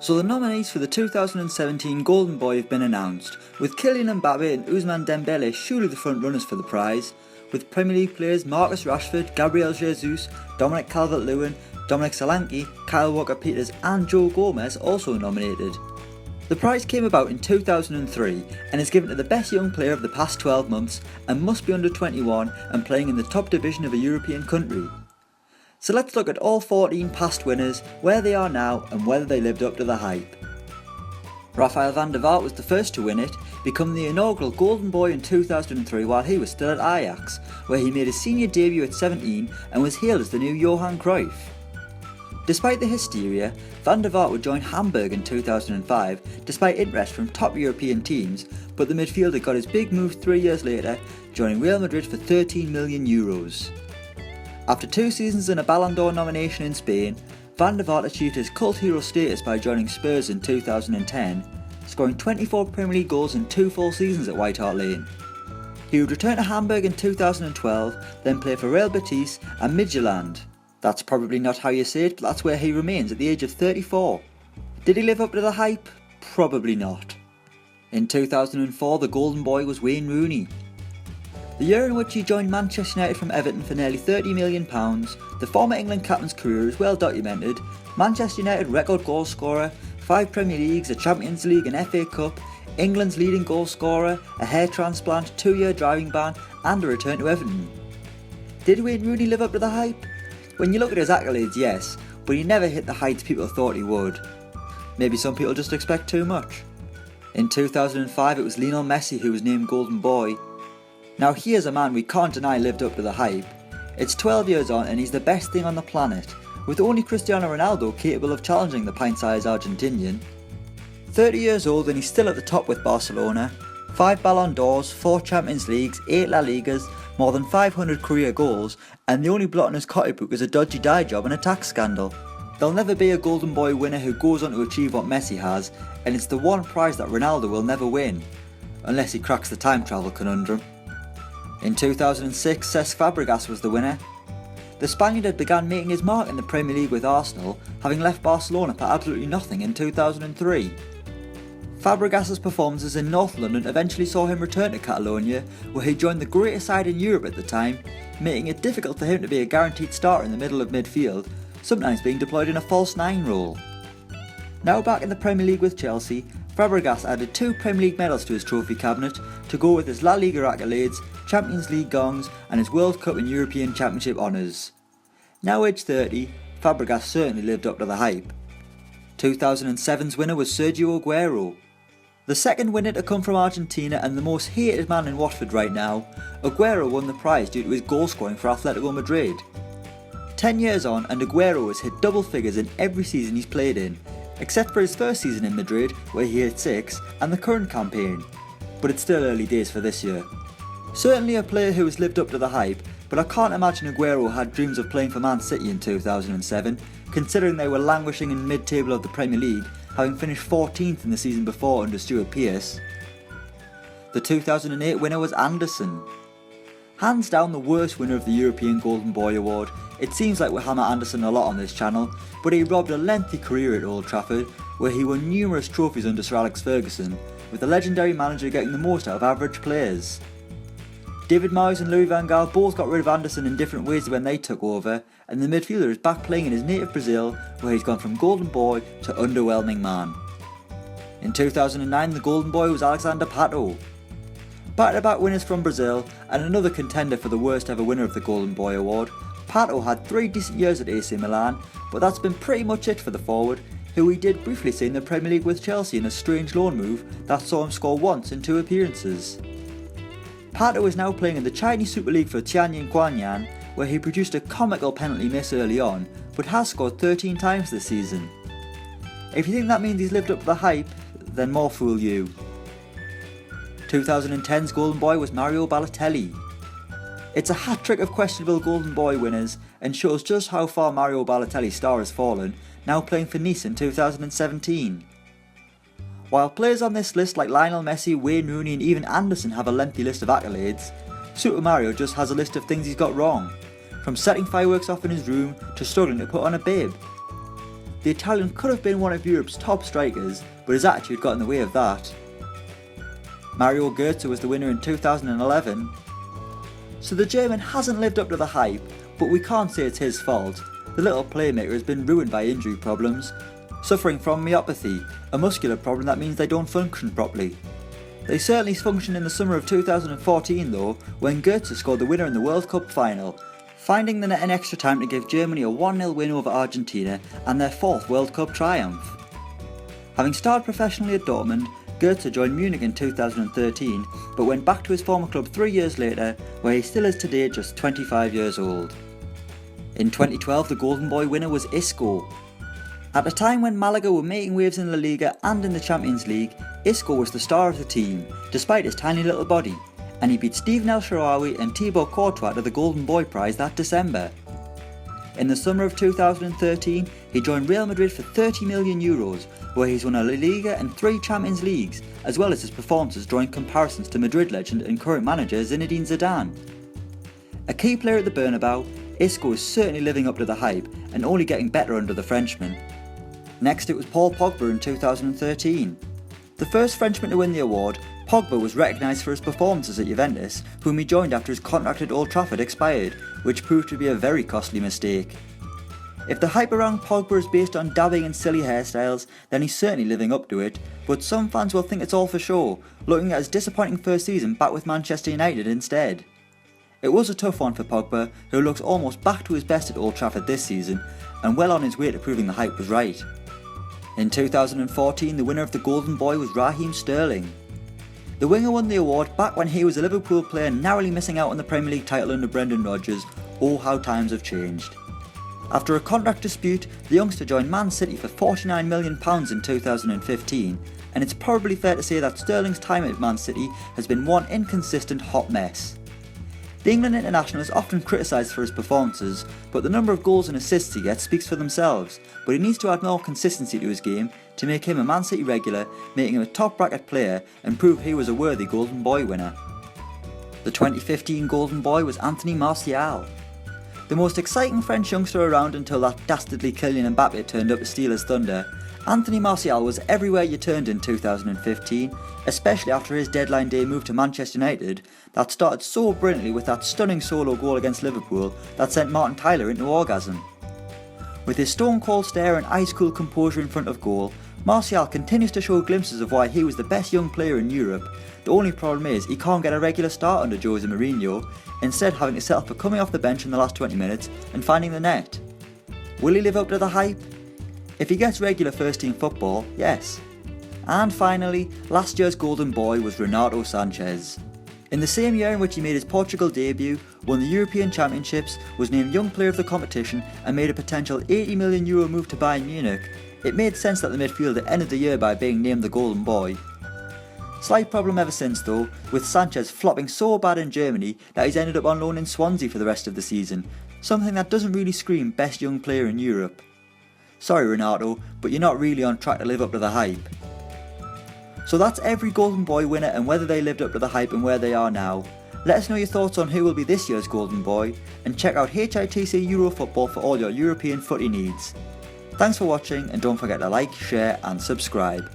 So the nominees for the 2017 Golden Boy have been announced, with Kylian Mbappe and Ousmane Dembele surely the front runners for the prize, with Premier League players Marcus Rashford, Gabriel Jesus, Dominic Calvert-Lewin, Dominic Solanke, Kyle Walker-Peters and Joe Gomez also nominated. The prize came about in 2003 and is given to the best young player of the past 12 months and must be under 21 and playing in the top division of a European country. So let's look at all 14 past winners, where they are now and whether they lived up to the hype. Rafael van der Vaart was the first to win it, becoming the inaugural Golden Boy in 2003 while he was still at Ajax, where he made his senior debut at 17 and was hailed as the new Johan Cruyff. Despite the hysteria, van der Vaart would join Hamburg in 2005 despite interest from top European teams, but the midfielder got his big move 3 years later, joining Real Madrid for €13 million. After 2 seasons and a Ballon d'Or nomination in Spain, van der Vaart achieved his cult hero status by joining Spurs in 2010, scoring 24 Premier League goals in 2 full seasons at White Hart Lane. He would return to Hamburg in 2012, then play for Real Betis and Midtjylland. That's probably not how you say it, but that's where he remains at the age of 34. Did he live up to the hype? Probably not. In 2004, the Golden Boy was Wayne Rooney. The year in which he joined Manchester United from Everton for nearly £30 million, the former England captain's career is well documented. Manchester United record goal scorer, 5 Premier Leagues, a Champions League and FA Cup, England's leading goal scorer, a hair transplant, 2-year driving ban and a return to Everton. Did Wayne Rooney live up to the hype? When you look at his accolades, yes, but he never hit the heights people thought he would. Maybe some people just expect too much. In 2005 it was Lionel Messi who was named Golden Boy. Now here's a man we can't deny lived up to the hype. It's 12 years on and he's the best thing on the planet, with only Cristiano Ronaldo capable of challenging the pint-sized Argentinian. 30 years old and he's still at the top with Barcelona, 5 Ballon d'Ors, 4 Champions Leagues, 8 La Ligas, more than 500 career goals, and the only blot in his copybook is a dodgy dye job and a tax scandal. There'll never be a Golden Boy winner who goes on to achieve what Messi has, and it's the one prize that Ronaldo will never win, unless he cracks the time travel conundrum. In 2006, CESC Fabregas was the winner. The Spaniard had begun making his mark in the Premier League with Arsenal, having left Barcelona for absolutely nothing in 2003. Fabregas' performances in North London eventually saw him return to Catalonia, where he joined the greatest side in Europe at the time, making it difficult for him to be a guaranteed starter in the middle of midfield, sometimes being deployed in a false 9 role. Now back in the Premier League with Chelsea, Fabregas added 2 Premier League medals to his trophy cabinet to go with his La Liga accolades, Champions League gongs and his World Cup and European Championship honours. Now aged 30, Fabregas certainly lived up to the hype. 2007's winner was Sergio Aguero. The second winner to come from Argentina and the most hated man in Watford right now, Aguero won the prize due to his goal scoring for Atletico Madrid. 10 years on and Aguero has hit double figures in every season he's played in, except for his first season in Madrid where he hit 6 and the current campaign, but it's still early days for this year. Certainly a player who has lived up to the hype, but I can't imagine Aguero had dreams of playing for Man City in 2007, considering they were languishing in mid-table of the Premier League, having finished 14th in the season before under Stuart Pearce. The 2008 winner was Anderson. Hands down the worst winner of the European Golden Boy Award. It seems like we hammer Anderson a lot on this channel, but he robbed a lengthy career at Old Trafford, where he won numerous trophies under Sir Alex Ferguson, with the legendary manager getting the most out of average players. David Moyes and Louis van Gaal both got rid of Anderson in different ways when they took over, and the midfielder is back playing in his native Brazil, where he's gone from Golden Boy to underwhelming man. In 2009 the Golden Boy was Alexandre Pato. Back-to-back winners from Brazil and another contender for the worst ever winner of the Golden Boy Award, Pato had 3 decent years at AC Milan, but that's been pretty much it for the forward, who we did briefly see in the Premier League with Chelsea in a strange loan move that saw him score once in 2 appearances. Pato is now playing in the Chinese Super League for Tianjin Guanyan, where he produced a comical penalty miss early on, but has scored 13 times this season. If you think that means he's lived up to the hype, then more fool you. 2010's Golden Boy was Mario Balotelli. It's a hat-trick of questionable Golden Boy winners and shows just how far Mario Balotelli's star has fallen, now playing for Nice in 2017. While players on this list like Lionel Messi, Wayne Rooney and even Anderson have a lengthy list of accolades, Super Mario just has a list of things he's got wrong, from setting fireworks off in his room to struggling to put on a bib. the Italian could have been one of Europe's top strikers, but his attitude got in the way of that. Mario Götze was the winner in 2011. So the German hasn't lived up to the hype, but we can't say it's his fault. The little playmaker has been ruined by injury problems, suffering from myopathy, a muscular problem that means they don't function properly. They certainly functioned in the summer of 2014 though, when Götze scored the winner in the World Cup final, finding the net in extra time to give Germany a 1-0 win over Argentina and their 4th World Cup triumph. Having started professionally at Dortmund, Götze joined Munich in 2013, but went back to his former club 3 years later, where he still is today just 25 years old. In 2012 the Golden Boy winner was ISCO. At a time when Malaga were making waves in La Liga and in the Champions League, ISCO was the star of the team, despite his tiny little body, and he beat Steven El Shaarawy and Thibaut Courtois to the Golden Boy prize that December. In the summer of 2013, he joined Real Madrid for €30 million, where he's won a La Liga and 3 Champions Leagues, as well as his performances drawing comparisons to Madrid legend and current manager Zinedine Zidane. A key player at the Bernabeu, Isco is certainly living up to the hype and only getting better under the Frenchman. Next it was Paul Pogba in 2013. The first Frenchman to win the award, Pogba was recognised for his performances at Juventus, whom he joined after his contract at Old Trafford expired, which proved to be a very costly mistake. If the hype around Pogba is based on dabbing in silly hairstyles, then he's certainly living up to it, but some fans will think it's all for show, looking at his disappointing first season back with Manchester United instead. It was a tough one for Pogba, who looks almost back to his best at Old Trafford this season, and well on his way to proving the hype was right. In 2014, the winner of the Golden Boy was Raheem Sterling. The winger won the award back when he was a Liverpool player narrowly missing out on the Premier League title under Brendan Rodgers. Oh, how times have changed. After a contract dispute, the youngster joined Man City for £49 million in 2015, and it's probably fair to say that Sterling's time at Man City has been one inconsistent hot mess. The England international is often criticised for his performances, but the number of goals and assists he gets speaks for themselves, but he needs to add more consistency to his game to make him a Man City regular, making him a top bracket player and prove he was a worthy Golden Boy winner. The 2015 Golden Boy was Anthony Martial. The most exciting French youngster around until that dastardly Kylian Mbappe turned up to steal his thunder, Anthony Martial was everywhere you turned in 2015, especially after his deadline day move to Manchester United that started so brilliantly with that stunning solo goal against Liverpool that sent Martin Tyler into orgasm. With his stone cold stare and ice cool composure in front of goal, Martial continues to show glimpses of why he was the best young player in Europe. The only problem is he can't get a regular start under Jose Mourinho, instead having to settle for coming off the bench in the last 20 minutes and finding the net. Will he live up to the hype? If he gets regular first team football, yes. And finally, last year's Golden Boy was Renato Sanches. In the same year in which he made his Portugal debut, won the European Championships, was named Young Player of the competition and made a potential €80 million move to Bayern Munich, it made sense that the midfielder ended the year by being named the Golden Boy. Slight problem ever since though, with Sanchez flopping so bad in Germany that he's ended up on loan in Swansea for the rest of the season, something that doesn't really scream best young player in Europe. Sorry Renato, but you're not really on track to live up to the hype. So that's every Golden Boy winner and whether they lived up to the hype and where they are now. Let us know your thoughts on who will be this year's Golden Boy, and check out HITC Euro Football for all your European footy needs. Thanks for watching, and don't forget to like, share and subscribe.